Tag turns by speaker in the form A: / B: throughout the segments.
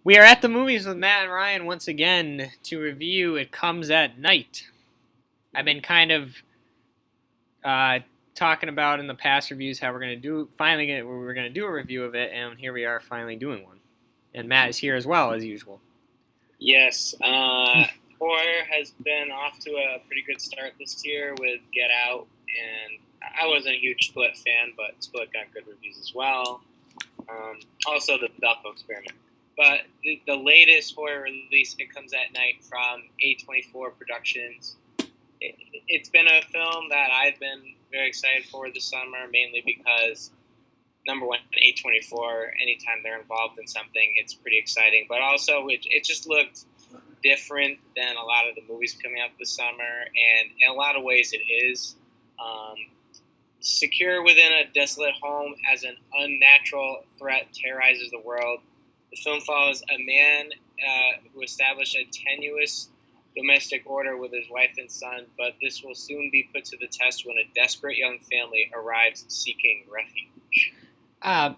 A: We are at the movies with Matt and Ryan once again to review It Comes at Night. I've been kind of uh, talking about in the past reviews how we're gonna do a review of it, and here we are finally doing one. And Matt is here as well as usual.
B: Yes, horror has been off to a pretty good start this year with Get Out, and I wasn't a huge Split fan, but Split got good reviews as well. Also, the Belko Experiment. But the latest horror release, It Comes at Night, from A24 Productions. It's been a film that I've been very excited for this summer, mainly because number one, A24. Anytime they're involved in something, it's pretty exciting. But also, it just looked different than a lot of the movies coming out this summer, and in a lot of ways, it is. Um, Secure within a desolate home as an unnatural threat terrorizes the world. The film follows a man who established a tenuous domestic order with his wife and son, but this will soon be put to the test when a desperate young family arrives seeking refuge.
A: Uh,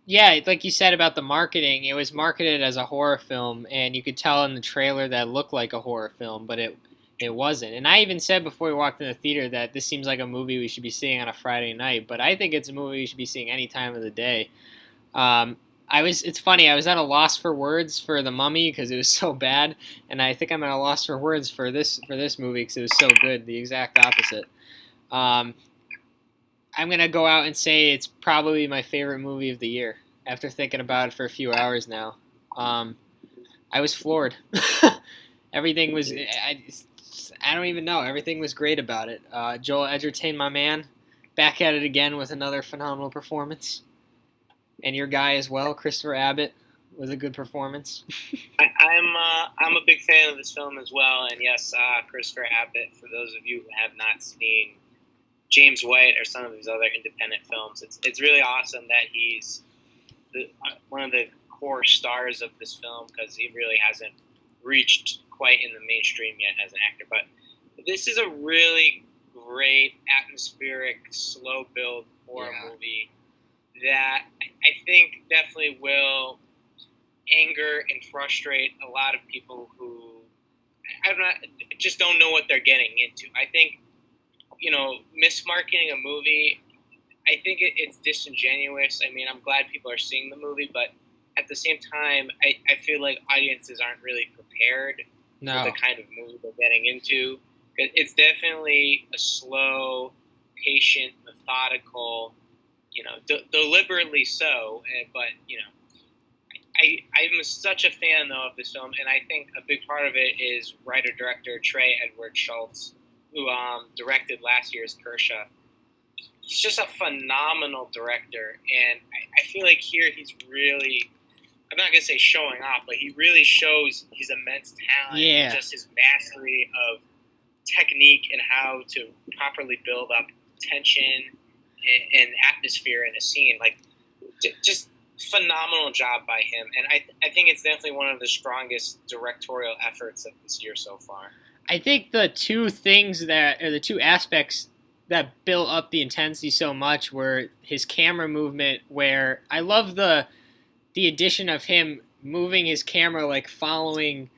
A: yeah, like you said about the marketing, it was marketed as a horror film, and you could tell in the trailer that it looked like a horror film, but it wasn't. And I even said before we walked in the theater that this seems like a movie we should be seeing on a Friday night, but I think it's a movie you should be seeing any time of the day. Um, It's funny. I was at a loss for words for The Mummy because it was so bad, and I think I'm at a loss for words for this movie because it was so good. The exact opposite. Um, I'm gonna go out and say it's probably my favorite movie of the year. After thinking about it for a few hours now, um, I was floored. Everything was. I don't even know. Everything was great about it. Joel Edgerton, my man, back at it again with another phenomenal performance. And your guy as well, Christopher Abbott, was a good performance.
B: I'm a big fan of this film as well, and yes, Christopher Abbott. For those of you who have not seen James White or some of these other independent films, it's really awesome that he's one of the core stars of this film because he really hasn't reached quite in the mainstream yet as an actor. But this is a really great atmospheric, slow build horror movie that I think definitely will anger and frustrate a lot of people who just don't know what they're getting into. I think mismarketing a movie. I think it's disingenuous. I mean, I'm glad people are seeing the movie, but at the same time, I feel like audiences aren't really prepared for the kind of movie they're getting into. It's definitely a slow, patient, methodical, deliberately so. But I'm such a fan though of this film, and I think a big part of it is writer director Trey Edward Schultz, who directed last year's Kershaw. He's just a phenomenal director, and I feel like here he's really. I'm not gonna say showing off, but he really shows his immense talent and just his mastery of technique and how to properly build up tension and atmosphere in a scene. Like, just phenomenal job by him, and I think it's definitely one of the strongest directorial efforts of this year so far.
A: I think the two aspects that built up the intensity so much were his camera movement, where I love the addition of him moving his camera like following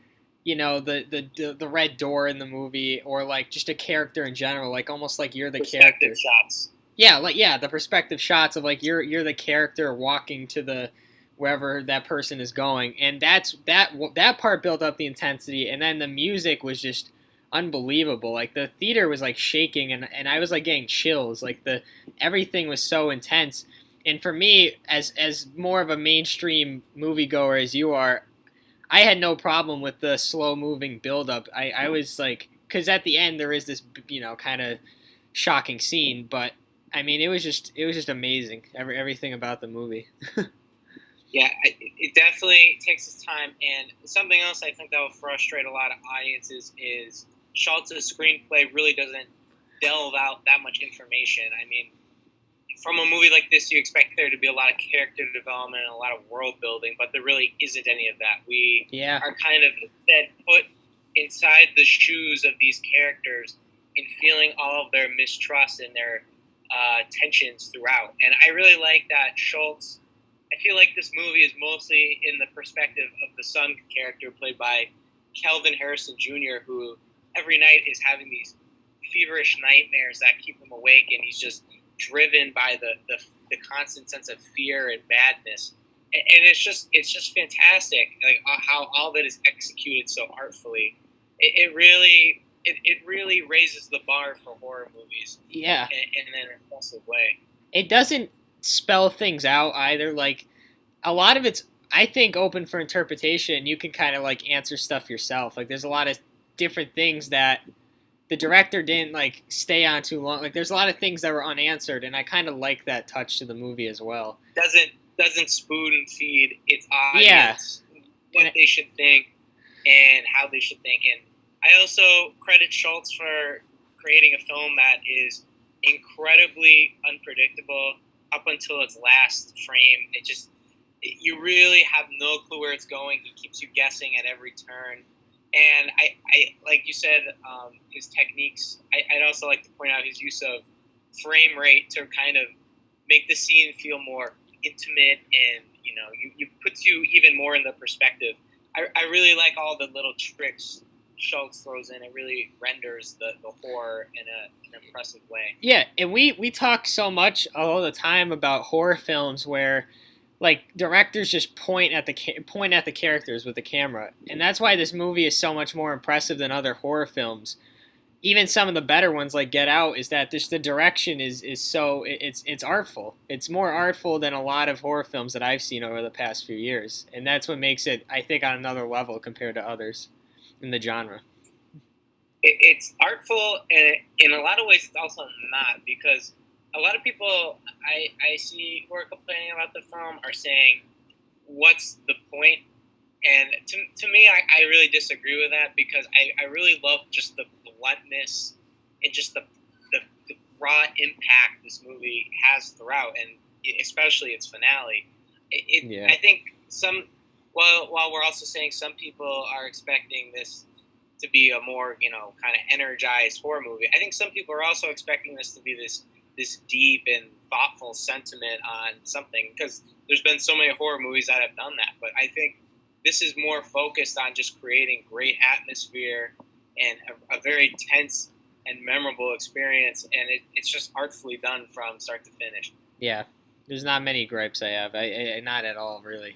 A: the red door in the movie, or like just a character in general, like almost like you're the character.
B: Shots.
A: Yeah, the perspective shots of like you're the character walking to the wherever that person is going, and that part built up the intensity, and then the music was just unbelievable. Like the theater was like shaking, and I was like getting chills. Like the everything was so intense. And for me, as more of a mainstream moviegoer as you are, I had no problem with the slow moving build up. I was like, because at the end there is this kind of shocking scene, but I mean it was just amazing. Everything about the movie.
B: Yeah, it definitely takes its time. And something else I think that will frustrate a lot of audiences is Schultz's screenplay really doesn't delve out that much information. I mean, from a movie like this, you expect there to be a lot of character development and a lot of world building, but there really isn't any of that. We are kind of instead put inside the shoes of these characters and feeling all of their mistrust and their tensions throughout. And I really like that Schultz I feel like this movie is mostly in the perspective of the son character played by Kelvin Harrison Jr., who every night is having these feverish nightmares that keep him awake, and he's just driven by the constant sense of fear and madness. And it's just fantastic, like how all of it is executed so artfully. It really raises the bar for horror movies
A: Yeah,
B: in an impressive way.
A: it doesn't spell things out either. Like a lot of it's, I think, open for interpretation. You can kind of like answer stuff yourself. Like there's a lot of different things that the director didn't like stay on too long. Like there's a lot of things that were unanswered, and I kind of like that touch to the movie as well.
B: Doesn't spoon feed its
A: Yeah,
B: audience what they should think and how they should think. And I also credit Schultz for creating a film that is incredibly unpredictable up until its last frame. You really have no clue where it's going. He keeps you guessing at every turn. And I like you said, his techniques. I'd also like to point out his use of frame rate to kind of make the scene feel more intimate, and you puts you even more in the perspective. I really like all the little tricks Schultz throws in. It really renders the horror in an impressive way.
A: yeah, and we talk so much all the time about horror films where like directors just point at the characters with the camera, and that's why this movie is so much more impressive than other horror films. Even some of the better ones like Get Out is that the direction is so it's artful. It's more artful than a lot of horror films that I've seen over the past few years, and that's what makes it, I think, on another level compared to others in the genre.
B: It's artful, and in a lot of ways, it's also not, because a lot of people I see who are complaining about the film are saying, "What's the point?" And to me, I really disagree with that, because I really love just the bluntness and just the raw impact this movie has throughout, and especially its finale.
A: Yeah,
B: I think while we're also saying some people are expecting this to be a more kind of energized horror movie, I think some people are also expecting this to be this deep and thoughtful sentiment on something, because there's been so many horror movies that have done that. But I think this is more focused on just creating great atmosphere and a very tense and memorable experience, and it's just artfully done from start to finish.
A: yeah. There's not many gripes I have. Not at all, really.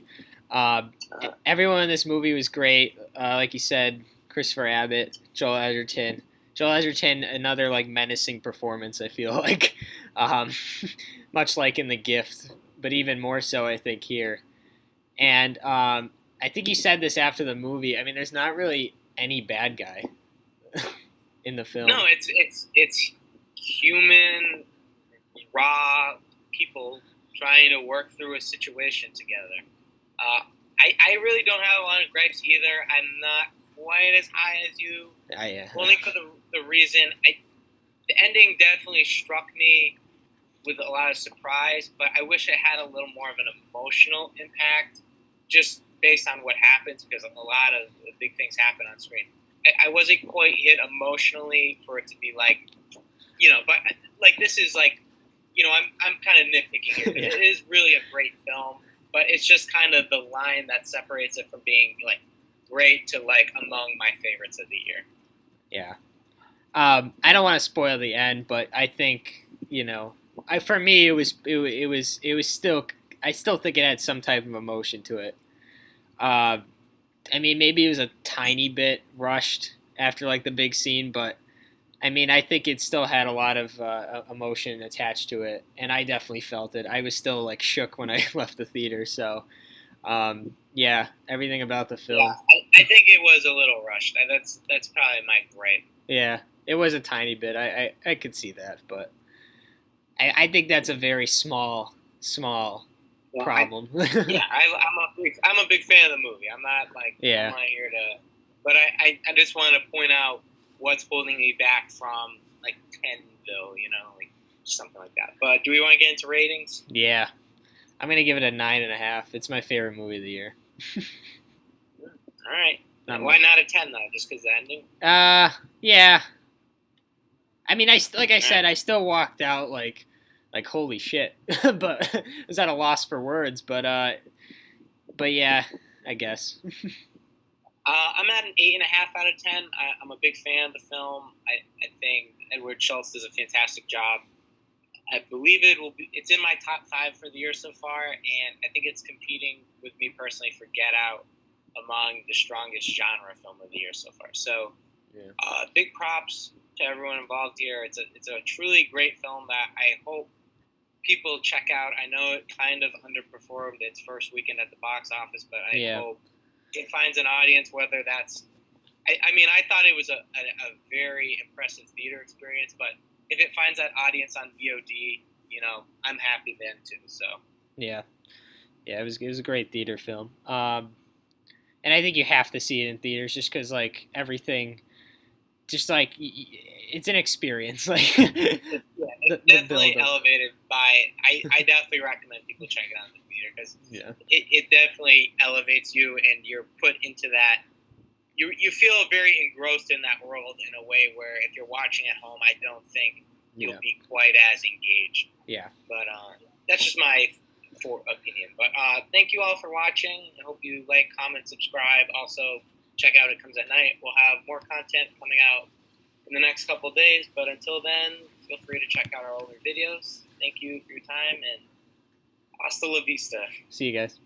A: Everyone in this movie was great. Like you said, Christopher Abbott, Joel Edgerton. Joel Edgerton, another like menacing performance. I feel like, um, much like in The Gift, but even more so, I think here. And I think you said this after the movie. I mean, there's not really any bad guy in the film.
B: No, it's human, raw people trying to work through a situation together. I really don't have a lot of gripes either. I'm not quite as high as you, only for the reason the ending definitely struck me with a lot of surprise, but I wish it had a little more of an emotional impact, just based on what happens, because a lot of big things happen on screen. I wasn't quite hit emotionally for it to be like, but like this is like, I'm kind of nitpicking here, because it is really a great film, but it's just kind of the line that separates it from being like great to like among my favorites of the year.
A: Yeah. I don't want to spoil the end, but I think for me it was still, I still think it had some type of emotion to it. I mean, maybe it was a tiny bit rushed after like the big scene, but I mean, I think it still had a lot of emotion attached to it, and I definitely felt it. I was still like shook when I left the theater. So, yeah, everything about the film.
B: Yeah, I think it was a little rushed. That's probably my gripe.
A: Yeah, it was a tiny bit. I could see that, but I think that's a very small problem.
B: I'm a big fan of the movie. I'm not like
A: Yeah.
B: I'm not here to, but I just wanted to point out what's holding me back from like Tenville, like something like that. But do we want to get into ratings?
A: Yeah, I'm gonna give it a 9.5. It's my favorite movie of the year.
B: All right. Why not a 10 though? Just because the ending?
A: Yeah. I mean, like I said, I still walked out like like holy shit. But I was at a loss for words. But yeah, I guess.
B: I'm at an 8.5 out of 10. I'm a big fan of the film. I think Edward Schultz does a fantastic job. I believe it's in my top 5 for the year so far, and I think it's competing with me personally for Get Out among the strongest genre film of the year so far. So, big props to everyone involved here. It's a truly great film that I hope people check out. I know it kind of underperformed its first weekend at the box office, but I hope it finds an audience, whether that's I mean, I thought it was a very impressive theater experience, but if it finds that audience on VOD, I'm happy then too. So
A: yeah, it was a great theater film, and I think you have to see it in theaters just because like everything, just like it's an experience. Like
B: it's definitely elevated by. I definitely recommend people check it out in the theater because it definitely elevates you and you're put into that. You feel very engrossed in that world in a way where if you're watching at home, I don't think you'll be quite as engaged.
A: Yeah.
B: But that's just my opinion. But thank you all for watching. I hope you like, comment, subscribe. Also, check out It Comes at Night. We'll have more content coming out in the next couple of days. But until then, feel free to check out our older videos. Thank you for your time, and hasta la vista.
A: See you guys.